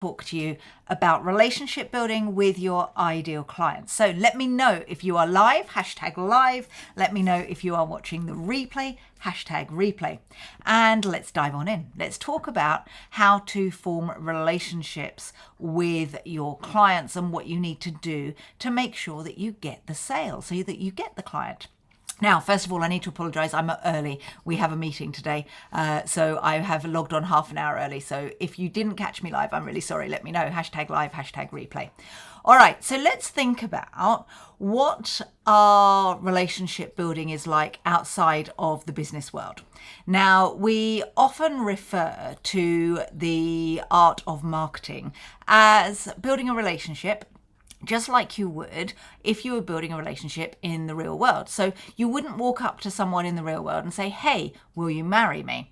talk to you about relationship building with your ideal clients. So let me know if you are live, #live. Let me know if you are watching the replay, #replay. And let's dive on in. Let's talk about how to form relationships with your clients and what you need to do to make sure that you get the sale, so that you get the client. Now, first of all, I need to apologise. I'm up early. We have a meeting today, so I have logged on half an hour early. So if you didn't catch me live, I'm really sorry. Let me know. #live, #replay. All right, so let's think about what our relationship building is like outside of the business world. Now, we often refer to the art of marketing as building a relationship just like you would if you were building a relationship in the real world. So you wouldn't walk up to someone in the real world and say, "Hey, will you marry me?"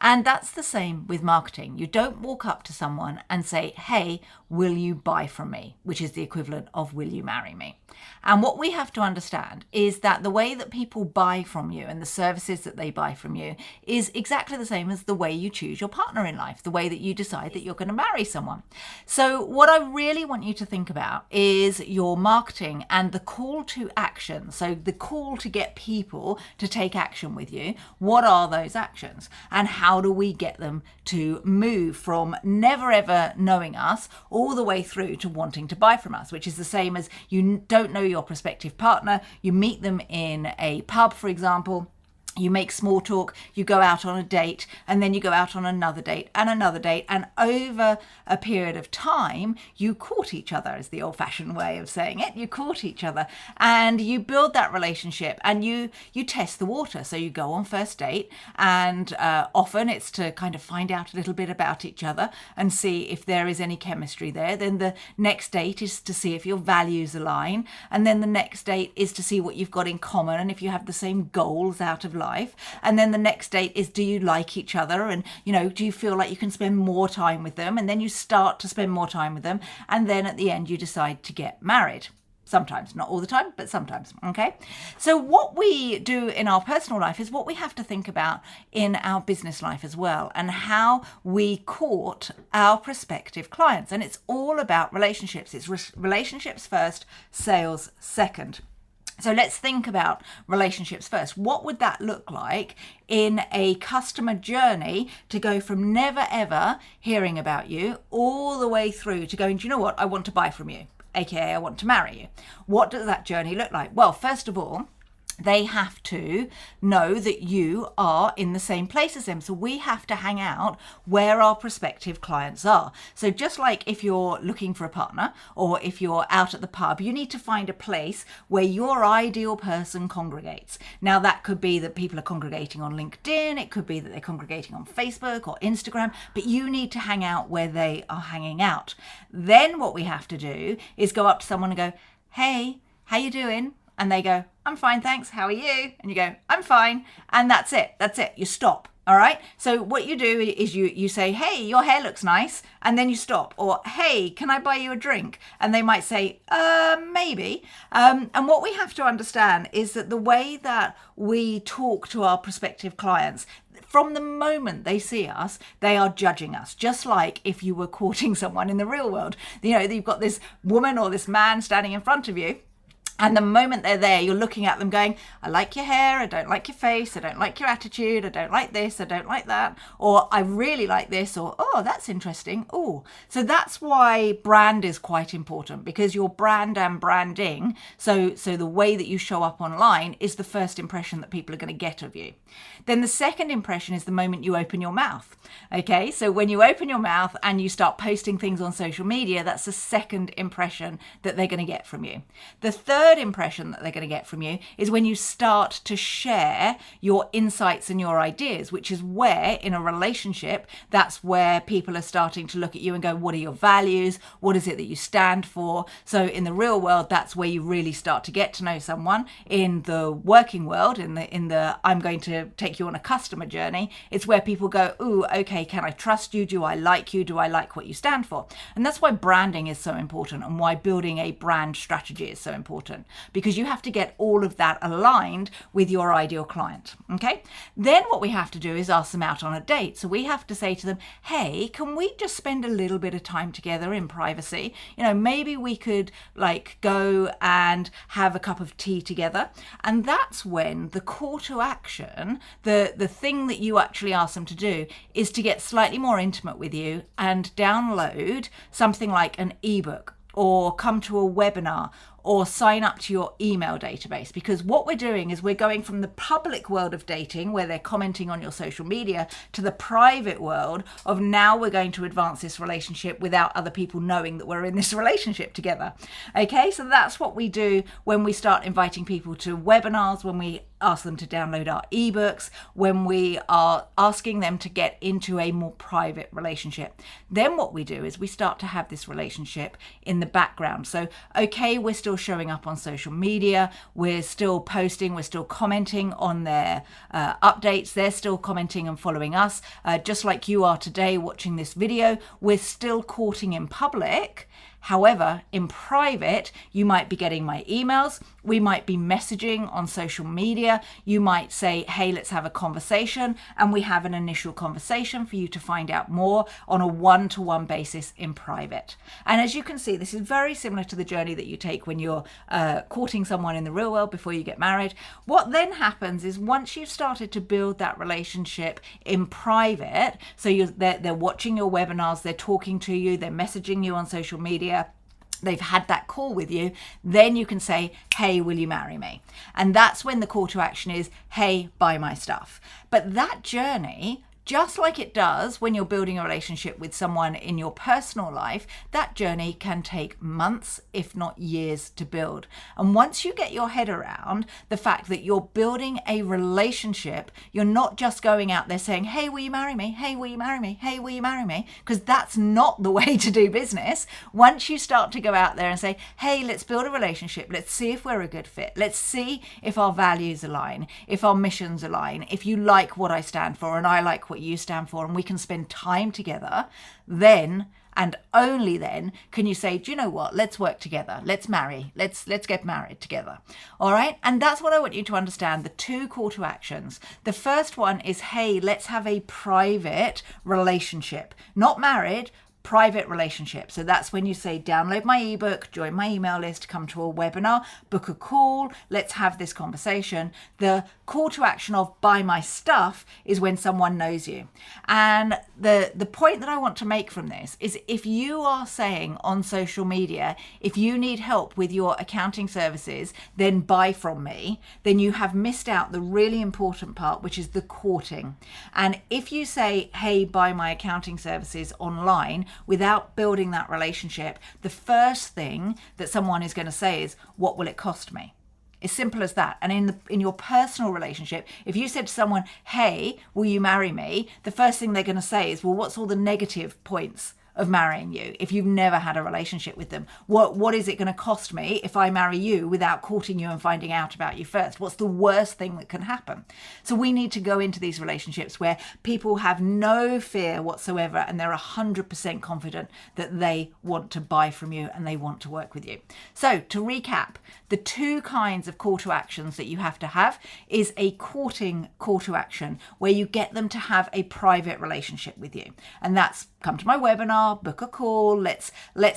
And that's the same with marketing. You don't walk up to someone and say, "Hey, will you buy from me?" which is the equivalent of "will you marry me?" And what we have to understand is that the way that people buy from you and the services that they buy from you is exactly the same as the way you choose your partner in life, the way that you decide that you're going to marry someone. So what I really want you to think about is your marketing and the call to action. So the call to get people to take action with you. What are those actions? And how do we get them to move from never ever knowing us all the way through to wanting to buy from us, which is the same as you don't know your prospective partner, you meet them in a pub, for example, you make small talk, you go out on a date, and then you go out on another date, and over a period of time, you court each other, is the old-fashioned way of saying it. You court each other, and you build that relationship, and you test the water. So you go on first date, and often it's to kind of find out a little bit about each other and see if there is any chemistry there. Then the next date is to see if your values align, and then the next date is to see what you've got in common and if you have the same goals out of life. And then the next date is, do you like each other? And, do you feel like you can spend more time with them? And then you start to spend more time with them. And then at the end, you decide to get married. Sometimes, not all the time, but sometimes, okay? So what we do in our personal life is what we have to think about in our business life as well, and how we court our prospective clients. And it's all about relationships. It's relationships first, sales second. So let's think about relationships first. What would that look like in a customer journey to go from never ever hearing about you all the way through to going, do you know what? I want to buy from you, aka I want to marry you. What does that journey look like? Well, first of all, they have to know that you are in the same place as them. So we have to hang out where our prospective clients are. So just like if you're looking for a partner or if you're out at the pub, you need to find a place where your ideal person congregates. Now that could be that people are congregating on LinkedIn. It could be that they're congregating on Facebook or Instagram, but you need to hang out where they are hanging out. Then what we have to do is go up to someone and go, "Hey, how you doing?" And they go, "I'm fine, thanks. How are you?" And you go, "I'm fine." And that's it. You stop. All right. So what you do is you say, "Hey, your hair looks nice." And then you stop. Or, "Hey, can I buy you a drink?" And they might say, maybe. And what we have to understand is that the way that we talk to our prospective clients, from the moment they see us, they are judging us, just like if you were courting someone in the real world. You've got this woman or this man standing in front of you. And the moment they're there, you're looking at them going, "I like your hair, I don't like your face, I don't like your attitude, I don't like this, I don't like that," or "I really like this," or "Oh, that's interesting." Oh, so that's why brand is quite important, because your brand and branding, so the way that you show up online is the first impression that people are going to get of you. Then the second impression is the moment you open your mouth. Okay, so when you open your mouth and you start posting things on social media, that's the second impression that they're going to get from you. The third impression that they're going to get from you is when you start to share your insights and your ideas, which is where in a relationship, that's where people are starting to look at you and go, what are your values? What is it that you stand for? So in the real world, that's where you really start to get to know someone. In the working world, in the I'm going to take you on a customer journey, it's where people go, ooh, okay, can I trust you? Do I like you? Do I like what you stand for? And that's why branding is so important and why building a brand strategy is so important. happen, because you have to get all of that aligned with your ideal client. Okay. Then what we have to do is ask them out on a date. So we have to say to them, hey, can we just spend a little bit of time together in privacy? Maybe we could go and have a cup of tea together. And that's when the call to action, the thing that you actually ask them to do, is to get slightly more intimate with you and download something like an ebook, or come to a webinar, or sign up to your email database. Because what we're doing is we're going from the public world of dating, where they're commenting on your social media, to the private world of now we're going to advance this relationship without other people knowing that we're in this relationship together. Okay, so that's what we do when we start inviting people to webinars, when we ask them to download our ebooks, when we are asking them to get into a more private relationship. Then what we do is we start to have this relationship in the background. So, okay, we're still showing up on social media, we're still posting, we're still commenting on their updates, they're still commenting and following us, just like you are today watching this video. We're still courting in public. However, in private, you might be getting my emails, we might be messaging on social media, you might say, hey, let's have a conversation, and we have an initial conversation for you to find out more on a one-to-one basis in private. And as you can see, this is very similar to the journey that you take when you're courting someone in the real world before you get married. What then happens is, once you've started to build that relationship in private, so they're watching your webinars, they're talking to you, they're messaging you on social media, they've had that call with you, then you can say, hey, will you marry me? And that's when the call to action is, hey, buy my stuff. But that journey, just like it does when you're building a relationship with someone in your personal life, that journey can take months, if not years, to build. And once you get your head around the fact that you're building a relationship, you're not just going out there saying, hey, will you marry me? Hey, will you marry me? Hey, will you marry me? Because that's not the way to do business. Once you start to go out there and say, hey, let's build a relationship. Let's see if we're a good fit. Let's see if our values align, if our missions align, if you like what I stand for and I like what you stand for, and we can spend time together, then and only then can you say, do you know what, let's work together, let's marry, let's get married together. All right. And that's what I want you to understand, the two call to actions. The first one is, hey, let's have a private relationship, not married, private relationship. So that's when you say, download my ebook, join my email list, come to a webinar, book a call, let's have this conversation. The call to action of buy my stuff is when someone knows you. And the point that I want to make from this is, if you are saying on social media, if you need help with your accounting services, then buy from me, then you have missed out the really important part, which is the courting. And if you say, hey, buy my accounting services online, without building that relationship, the first thing that someone is going to say is, what will it cost me? As simple as that. And in your personal relationship, if you said to someone, hey, will you marry me? The first thing they're going to say is, well, what's all the negative points of marrying you if you've never had a relationship with them? What is it going to cost me if I marry you without courting you and finding out about you first? What's the worst thing that can happen? So we need to go into these relationships where people have no fear whatsoever and they're 100% confident that they want to buy from you and they want to work with you. So to recap, the two kinds of call to actions that you have to have is a courting call to action, where you get them to have a private relationship with you. And that's, come to my webinar, book a call, let's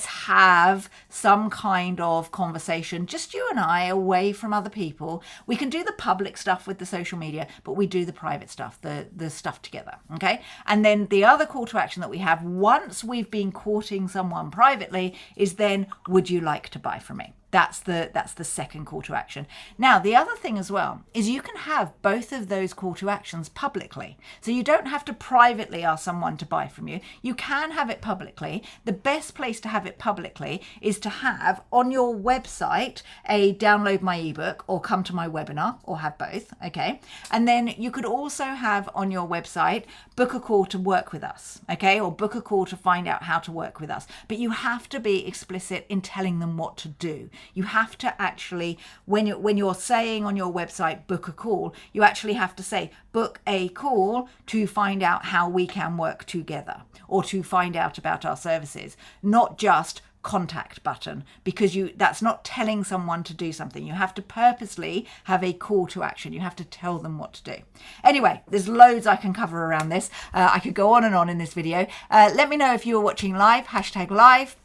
have some kind of conversation, just you and I, away from other people. We can do the public stuff with the social media, but we do the private stuff, the stuff together, okay? And then the other call to action that we have once we've been courting someone privately is then, would you like to buy from me? That's the second call to action. Now, the other thing as well is you can have both of those call to actions publicly. So you don't have to privately ask someone to buy from you. You can have it publicly. The best place to have it publicly is to have on your website a download my ebook or come to my webinar, or have both, okay? And then you could also have on your website, book a call to work with us, okay? Or book a call to find out how to work with us. But you have to be explicit in telling them what to do. You have to actually, when you're saying on your website, book a call, you actually have to say, book a call to find out how we can work together, or to find out about our services, not just contact button, because that's not telling someone to do something. You have to purposely have a call to action. You have to tell them what to do. Anyway, there's loads I can cover around this. I could go on and on in this video. Let me know if you are watching live, #live.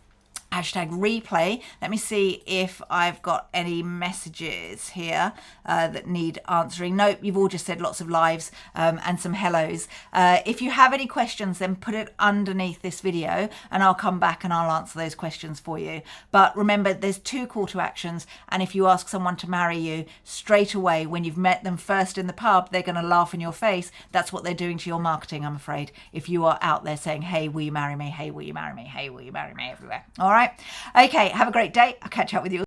#replay. Let me see if I've got any messages here that need answering. Nope, you've all just said lots of lives and some hellos. If you have any questions, then put it underneath this video and I'll come back and I'll answer those questions for you. But remember, there's 2 call to actions, and if you ask someone to marry you, straight away when you've met them first in the pub, they're going to laugh in your face. That's what they're doing to your marketing, I'm afraid, if you are out there saying, hey, will you marry me? Hey, will you marry me? Hey, will you marry me? Everywhere. All right. Okay, have a great day. I'll catch up with you.